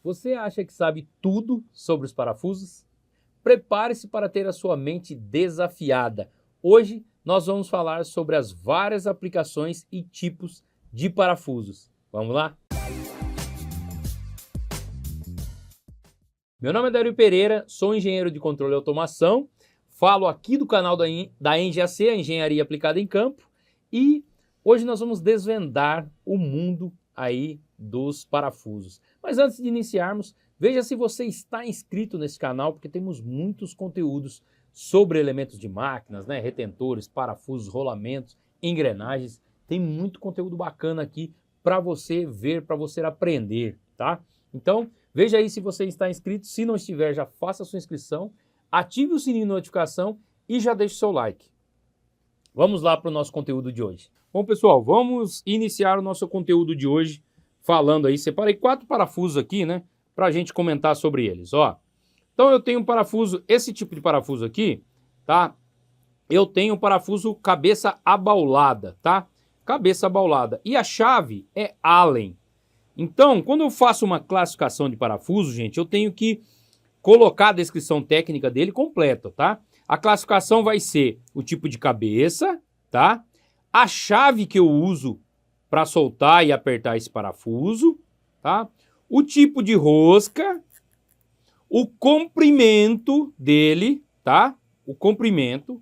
Você acha que sabe tudo sobre os parafusos? Prepare-se para ter a sua mente desafiada. Hoje nós vamos falar sobre as várias aplicações e tipos de parafusos. Vamos lá? Meu nome é Dario Pereira, sou engenheiro de controle e automação, falo aqui do canal da ENGAC, a Engenharia Aplicada em Campo, e hoje nós vamos desvendar o mundo aí dos parafusos. Mas antes de iniciarmos, veja se você está inscrito nesse canal, porque temos muitos conteúdos sobre elementos de máquinas, né? Retentores, parafusos, rolamentos, engrenagens. Tem muito conteúdo bacana aqui para você ver, para você aprender, tá? Então, veja aí se você está inscrito. Se não estiver, já faça a sua inscrição, ative o sininho de notificação e já deixe o seu like. Vamos lá para o nosso conteúdo de hoje. Bom, pessoal, vamos iniciar o nosso conteúdo de hoje falando aí. Separei 4 parafusos aqui, né, para a gente comentar sobre eles, ó. Então eu tenho um parafuso, esse tipo de parafuso aqui, tá? Eu tenho um parafuso cabeça abaulada, tá? Cabeça abaulada. E a chave é Allen. Então, quando eu faço uma classificação de parafuso, gente, eu tenho que colocar a descrição técnica dele completa, tá? A classificação vai ser o tipo de cabeça, tá? A chave que eu uso para soltar e apertar esse parafuso, tá? O tipo de rosca, o comprimento dele, tá? O comprimento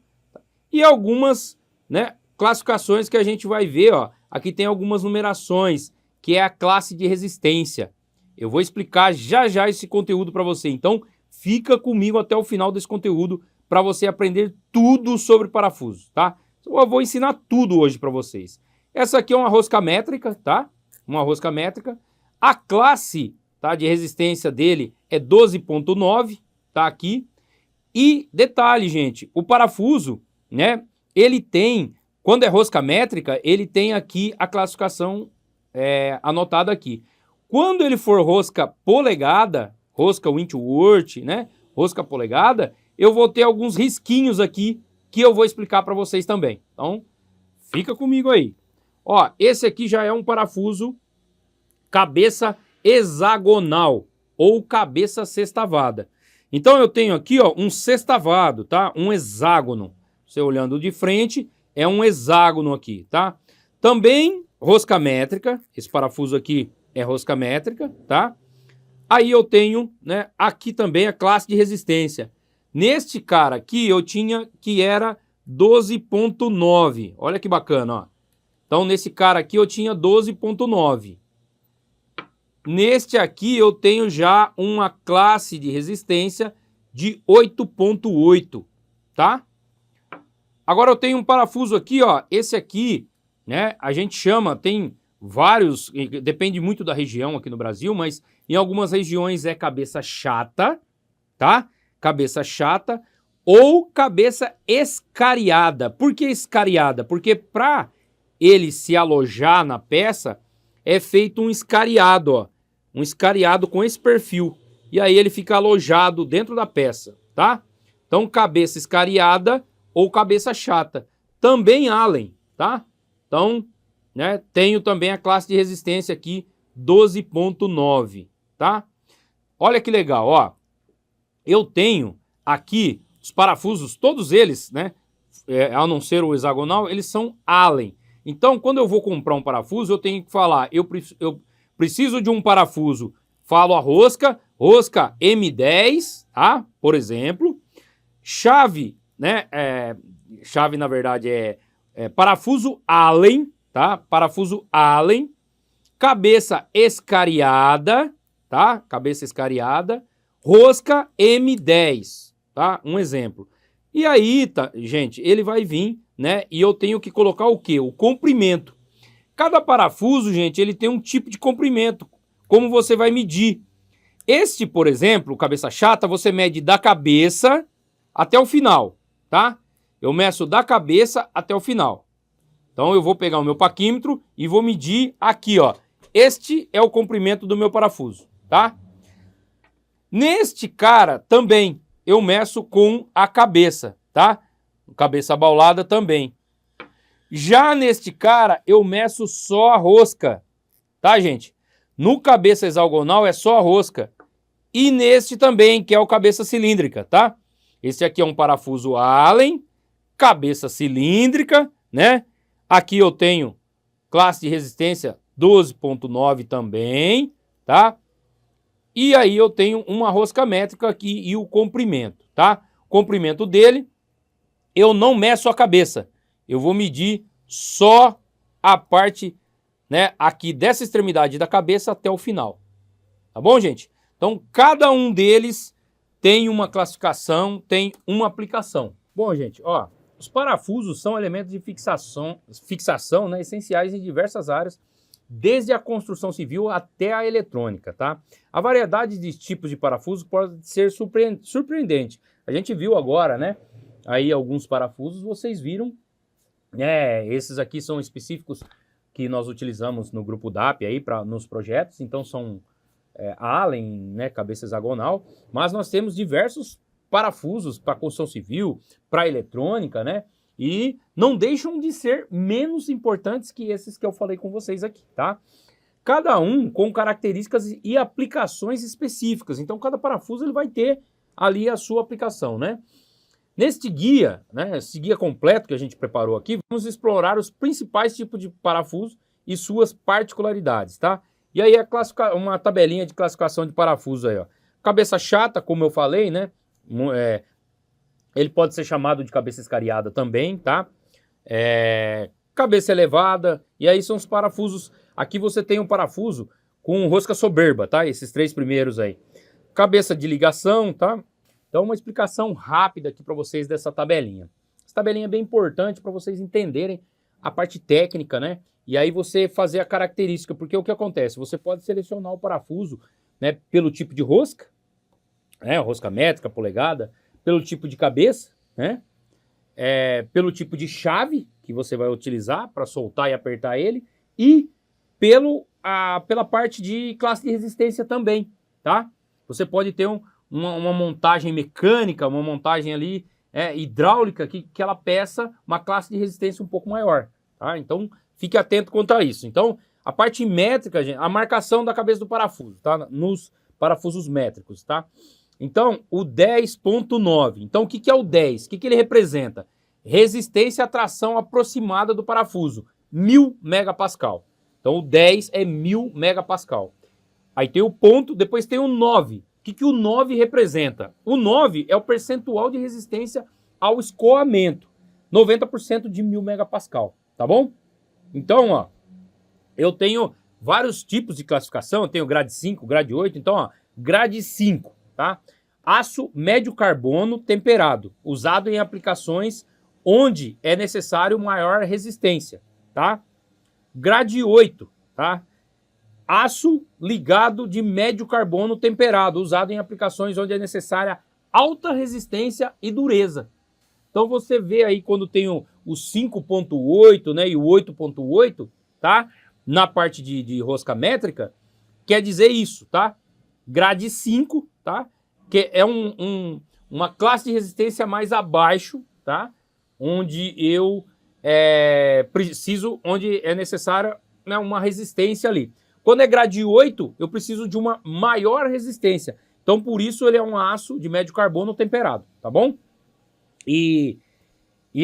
e algumas, né, classificações que a gente vai ver, ó. Aqui tem algumas numerações, que é a classe de resistência. Eu vou explicar já já esse conteúdo para você. Então, fica comigo até o final desse conteúdo para você aprender tudo sobre parafusos, tá? Eu vou ensinar tudo hoje para vocês. Essa aqui é uma rosca métrica, tá? Uma rosca métrica. A classe, tá, de resistência dele é 12.9, tá aqui. E detalhe, gente, o parafuso, né, ele tem, quando é rosca métrica, ele tem aqui a classificação anotada aqui. Quando ele for rosca polegada, rosca Wentworth, né, rosca polegada, eu vou ter alguns risquinhos aqui que eu vou explicar para vocês também. Então, fica comigo aí. Ó, esse aqui já é um parafuso cabeça hexagonal ou cabeça sextavada. Então eu tenho aqui, ó, um sextavado, tá? Um hexágono. Você olhando de frente, é um hexágono aqui, tá? Também rosca métrica, esse parafuso aqui é rosca métrica, tá? Aí eu tenho, né, aqui também a classe de resistência. Neste cara aqui eu tinha que era 12.9. Olha que bacana, ó. Então nesse cara aqui eu tinha 12.9. Neste aqui eu tenho já uma classe de resistência de 8.8, tá? Agora eu tenho um parafuso aqui, ó, esse aqui, né, a gente chama, tem vários, depende muito da região aqui no Brasil, mas em algumas regiões é cabeça chata, tá? Cabeça chata ou cabeça escariada. Por que escariada? Porque para ele se alojar na peça, é feito um escariado, ó. Um escariado com esse perfil. E aí ele fica alojado dentro da peça, tá? Então, cabeça escariada ou cabeça chata. Também Allen, tá? Então, né, tenho também a classe de resistência aqui, 12.9, tá? Olha que legal, ó. Eu tenho aqui os parafusos, todos eles, né, a não ser o hexagonal, eles são Allen. Então, quando eu vou comprar um parafuso, eu tenho que falar, eu preciso de um parafuso, falo a rosca M10, tá? Por exemplo. Chave, né, chave na verdade é parafuso Allen, tá? Parafuso Allen. Cabeça escariada, tá? Cabeça escariada. Rosca M10, tá? Um exemplo. E aí, tá, gente, ele vai vir, né? E eu tenho que colocar o quê? O comprimento. Cada parafuso, gente, ele tem um tipo de comprimento. Como você vai medir? Este, por exemplo, cabeça chata, você mede da cabeça até o final, tá? Eu meço da cabeça até o final. Então eu vou pegar o meu paquímetro e vou medir aqui, ó. Este é o comprimento do meu parafuso, tá? Neste cara também eu meço com a cabeça, tá? Cabeça abaulada também. Já neste cara eu meço só a rosca, tá, gente? No cabeça hexagonal é só a rosca. E neste também, que é o cabeça cilíndrica, tá? Esse aqui é um parafuso Allen, cabeça cilíndrica, né? Aqui eu tenho classe de resistência 12.9 também, tá? E aí eu tenho uma rosca métrica aqui e o comprimento, tá? O comprimento dele, eu não meço a cabeça. Eu vou medir só a parte, né, aqui dessa extremidade da cabeça até o final. Tá bom, gente? Então, cada um deles tem uma classificação, tem uma aplicação. Bom, gente, ó, os parafusos são elementos de fixação, né, essenciais em diversas áreas, desde a construção civil até a eletrônica, tá? A variedade de tipos de parafusos pode ser surpreendente. A gente viu agora, né, aí alguns parafusos, vocês viram, esses aqui são específicos que nós utilizamos no grupo DAP aí nos projetos, então são Allen, né, cabeça hexagonal, mas nós temos diversos parafusos para construção civil, para eletrônica, né, e não deixam de ser menos importantes que esses que eu falei com vocês aqui, tá? Cada um com características e aplicações específicas, então cada parafuso ele vai ter ali a sua aplicação, né? Neste guia, né, esse guia completo que a gente preparou aqui, vamos explorar os principais tipos de parafuso e suas particularidades, tá? E aí uma tabelinha de classificação de parafuso aí, ó. Cabeça chata, como eu falei, né? Ele pode ser chamado de cabeça escariada também, tá? Cabeça elevada, e aí são os parafusos. Aqui você tem um parafuso com rosca soberba, tá? Esses três primeiros aí. Cabeça de ligação, tá? Então, uma explicação rápida aqui para vocês dessa tabelinha. Essa tabelinha é bem importante para vocês entenderem a parte técnica, né? E aí você fazer a característica, porque o que acontece? Você pode selecionar o parafuso, né, pelo tipo de rosca, né, rosca métrica, polegada, pelo tipo de cabeça, né, pelo tipo de chave que você vai utilizar para soltar e apertar ele, e pela parte de classe de resistência também, tá? Você pode ter uma montagem mecânica, uma montagem ali hidráulica que ela peça uma classe de resistência um pouco maior, tá? Então, fique atento quanto a isso. Então, a parte métrica, gente, a marcação da cabeça do parafuso, tá? Nos parafusos métricos, tá? Então, o 10.9. Então, o que é o 10? O que ele representa? Resistência à tração aproximada do parafuso, 1000 megapascal. Então, o 10 é 1000 megapascal. Aí tem o ponto, depois tem o 9. O que o 9 representa? O 9 é o percentual de resistência ao escoamento. 90% de 1000 megapascal, tá bom? Então, ó, eu tenho vários tipos de classificação, eu tenho grade 5, grade 8, então, ó, grade 5, tá? Aço médio carbono temperado, usado em aplicações onde é necessário maior resistência, tá? Grade 8, tá? Aço ligado de médio carbono temperado, usado em aplicações onde é necessária alta resistência e dureza. Então você vê aí quando tem o 5.8, né, e o 8.8, tá? Na parte de rosca métrica, quer dizer isso, tá? Grade 5, tá? Que é uma classe de resistência mais abaixo, tá? Onde eu onde é necessária, né, uma resistência ali. Quando é grade 8, eu preciso de uma maior resistência. Então, por isso, ele é um aço de médio carbono temperado, tá bom? E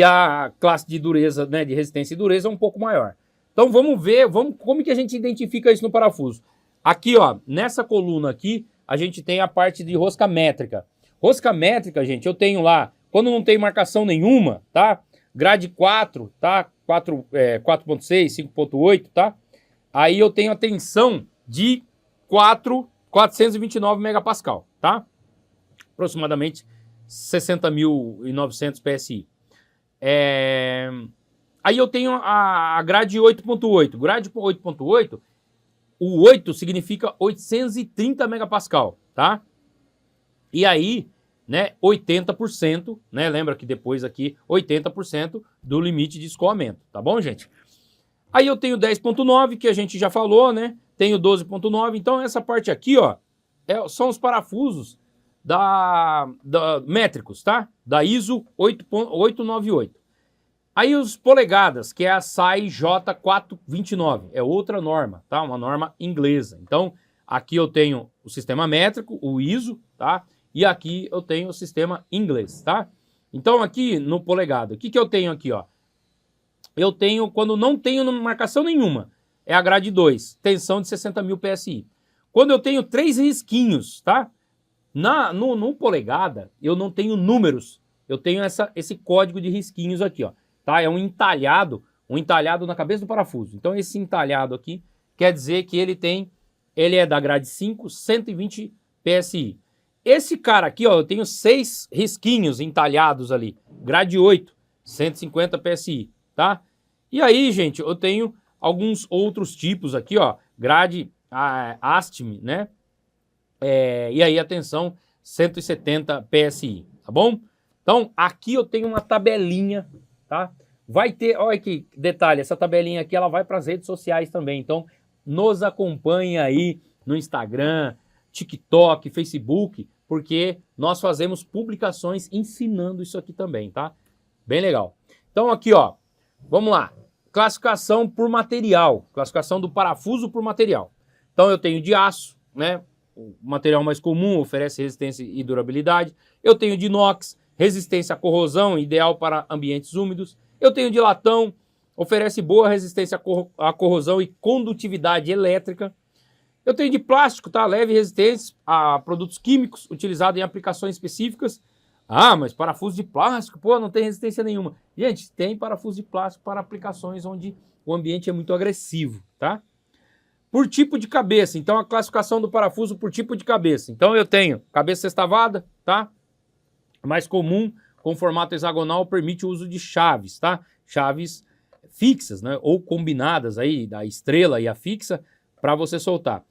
a classe de dureza, né, de resistência e dureza é um pouco maior. Então, vamos ver como que a gente identifica isso no parafuso. Aqui, ó, nessa coluna aqui, a gente tem a parte de rosca métrica. Rosca métrica, gente, eu tenho lá, quando não tem marcação nenhuma, tá? Grade 4, tá? 4.6, 5.8, tá? Aí eu tenho a tensão de 429 megapascal, tá? Aproximadamente 60.900 PSI. Aí eu tenho a grade 8.8. Grade 8.8, o 8 significa 830 megapascal, tá? E aí, né, 80%, né? Lembra que depois aqui, 80% do limite de escoamento, tá bom, gente? Aí eu tenho 10.9, que a gente já falou, né? Tenho 12.9, então essa parte aqui, ó, são os parafusos métricos, tá? Da ISO 898. Aí os polegadas, que é a SAE J429, é outra norma, tá? Uma norma inglesa. Então, aqui eu tenho o sistema métrico, o ISO, tá? E aqui eu tenho o sistema inglês, tá? Então, aqui no polegada, o que eu tenho aqui, ó? Eu tenho, quando não tenho marcação nenhuma, é a grade 2, tensão de 60.000 PSI. Quando eu tenho 3 risquinhos, tá? No polegada, eu não tenho números, eu tenho esse código de risquinhos aqui, ó. Tá? É um entalhado na cabeça do parafuso. Então esse entalhado aqui quer dizer que ele é da grade 5, 120 PSI. Esse cara aqui, ó, eu tenho 6 risquinhos entalhados ali, grade 8, 150 PSI, tá? E aí, gente, eu tenho alguns outros tipos aqui, ó, grade ASTM, né? E aí a tensão 170 PSI, tá bom? Então aqui eu tenho uma tabelinha, tá? Vai ter, olha que detalhe, essa tabelinha aqui ela vai para as redes sociais também, então nos acompanhe aí no Instagram, TikTok, Facebook, porque nós fazemos publicações ensinando isso aqui também, tá? Bem legal. Então aqui, ó, vamos lá, classificação por material, classificação do parafuso por material. Então eu tenho de aço, né? O material mais comum, oferece resistência e durabilidade. Eu tenho de inox, resistência à corrosão, ideal para ambientes úmidos. Eu tenho de latão, oferece boa resistência à corrosão e condutividade elétrica. Eu tenho de plástico, tá? Leve resistência a produtos químicos, utilizado em aplicações específicas. Ah, mas parafuso de plástico, pô, não tem resistência nenhuma. Gente, tem parafuso de plástico para aplicações onde o ambiente é muito agressivo, tá? Por tipo de cabeça, então a classificação do parafuso por tipo de cabeça. Então eu tenho cabeça sextavada, tá? Mais comum, com formato hexagonal, permite o uso de chaves, tá? Chaves fixas, né? Ou combinadas aí, da estrela e a fixa, para você soltar.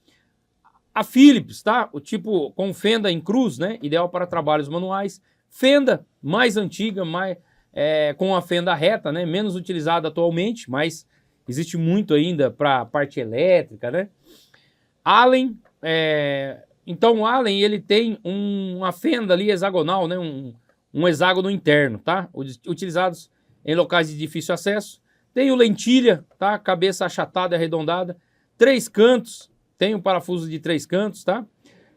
A Phillips, tá? O tipo com fenda em cruz, né? Ideal para trabalhos manuais. Fenda mais antiga, com a fenda reta, né? Menos utilizada atualmente, mas existe muito ainda para a parte elétrica, né? Allen, então o Allen ele tem uma fenda ali hexagonal, né? Um hexágono interno, tá? Utilizados em locais de difícil acesso. Tem o lentilha, tá? Cabeça achatada e arredondada. 3 cantos, tem um parafuso de 3 cantos, tá?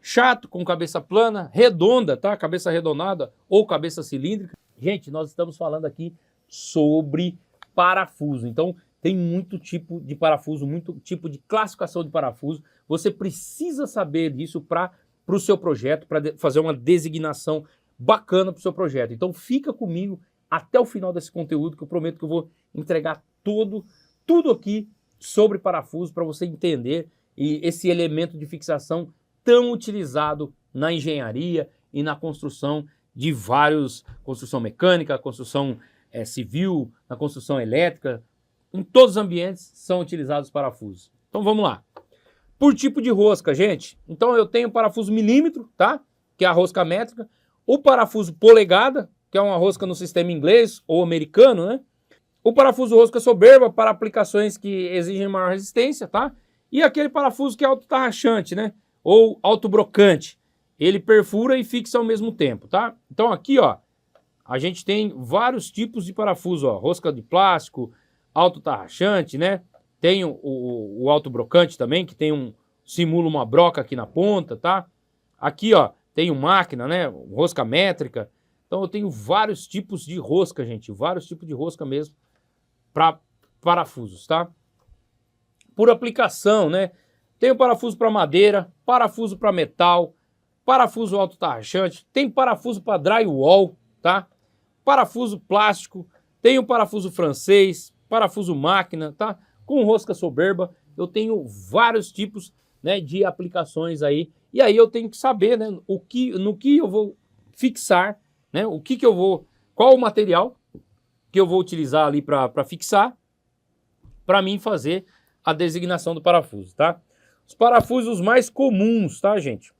Chato, com cabeça plana, redonda, tá? Cabeça arredondada ou cabeça cilíndrica. Gente, nós estamos falando aqui sobre parafuso, então tem muito tipo de parafuso, muito tipo de classificação de parafuso. Você precisa saber disso para o seu projeto, para fazer uma designação bacana para o seu projeto. Então fica comigo até o final desse conteúdo, que eu prometo que eu vou entregar tudo aqui sobre parafuso para você entender esse elemento de fixação tão utilizado na engenharia e na construção de construção mecânica, construção civil, na construção elétrica. Em todos os ambientes são utilizados parafusos. Então vamos lá. Por tipo de rosca, gente. Então eu tenho parafuso milímetro, tá? Que é a rosca métrica. O parafuso polegada, que é uma rosca no sistema inglês ou americano, né? O parafuso rosca soberba para aplicações que exigem maior resistência, tá? E aquele parafuso que é autotarrachante, né? Ou autobrocante. Ele perfura e fixa ao mesmo tempo, tá? Então aqui, ó, a gente tem vários tipos de parafuso, ó. Rosca de plástico, autotarrachante, né? Tem o autobrocante também, que simula uma broca aqui na ponta, tá? Aqui, ó, tem máquina, né? Rosca métrica. Então eu tenho vários tipos de rosca, gente. Vários tipos de rosca mesmo para parafusos, tá? Por aplicação, né? Tem o parafuso para madeira, parafuso para metal, parafuso autotarrachante, tem parafuso para drywall, tá? Parafuso plástico, tem o parafuso francês, parafuso máquina, tá? Com rosca soberba, eu tenho vários tipos, né, de aplicações aí. E aí eu tenho que saber, né, no que eu vou fixar, né? Qual o material que eu vou utilizar ali para fixar, para mim fazer a designação do parafuso, tá? Os parafusos mais comuns, tá, gente?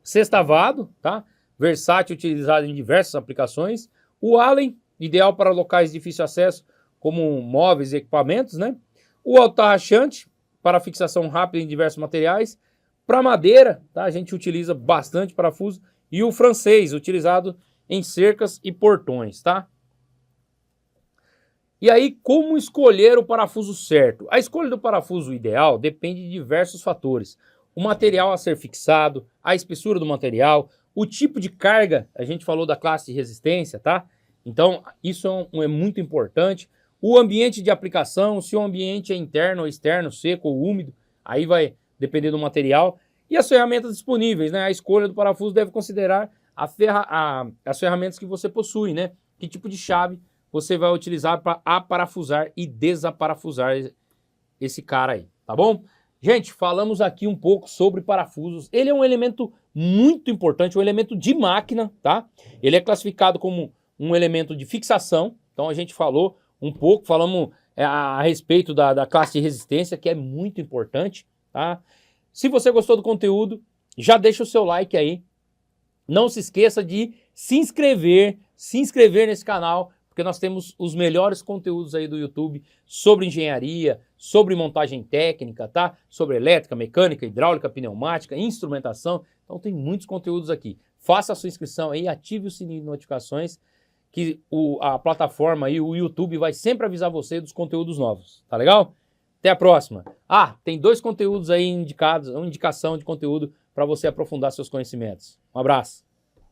Sextavado, tá? Versátil, utilizado em diversas aplicações. O Allen, ideal para locais de difícil acesso, como móveis e equipamentos, né? O autotarrachante, para fixação rápida em diversos materiais. Para madeira, tá? A gente utiliza bastante parafuso. E o francês, utilizado em cercas e portões, tá? E aí, como escolher o parafuso certo? A escolha do parafuso ideal depende de diversos fatores. O material a ser fixado, a espessura do material, o tipo de carga, a gente falou da classe de resistência, tá? Então, isso é muito importante. O ambiente de aplicação, se o ambiente é interno ou externo, seco ou úmido, aí vai depender do material. E as ferramentas disponíveis, né? A escolha do parafuso deve considerar as ferramentas que você possui, né? Que tipo de chave você vai utilizar para aparafusar e desaparafusar esse cara aí, tá bom? Gente, falamos aqui um pouco sobre parafusos. Ele é um elemento muito importante, um elemento de máquina, tá? Ele é classificado como um elemento de fixação. Então a gente falou um pouco, falamos a respeito da classe de resistência, que é muito importante, tá? Se você gostou do conteúdo, já deixa o seu like aí. Não se esqueça de se inscrever nesse canal, porque nós temos os melhores conteúdos aí do YouTube sobre engenharia, sobre montagem técnica, tá? Sobre elétrica, mecânica, hidráulica, pneumática, instrumentação. Então tem muitos conteúdos aqui. Faça a sua inscrição aí, ative o sininho de notificações, que a plataforma aí, o YouTube, vai sempre avisar você dos conteúdos novos, tá legal? Até a próxima. Ah, tem 2 conteúdos aí indicados, uma indicação de conteúdo para você aprofundar seus conhecimentos. Um abraço.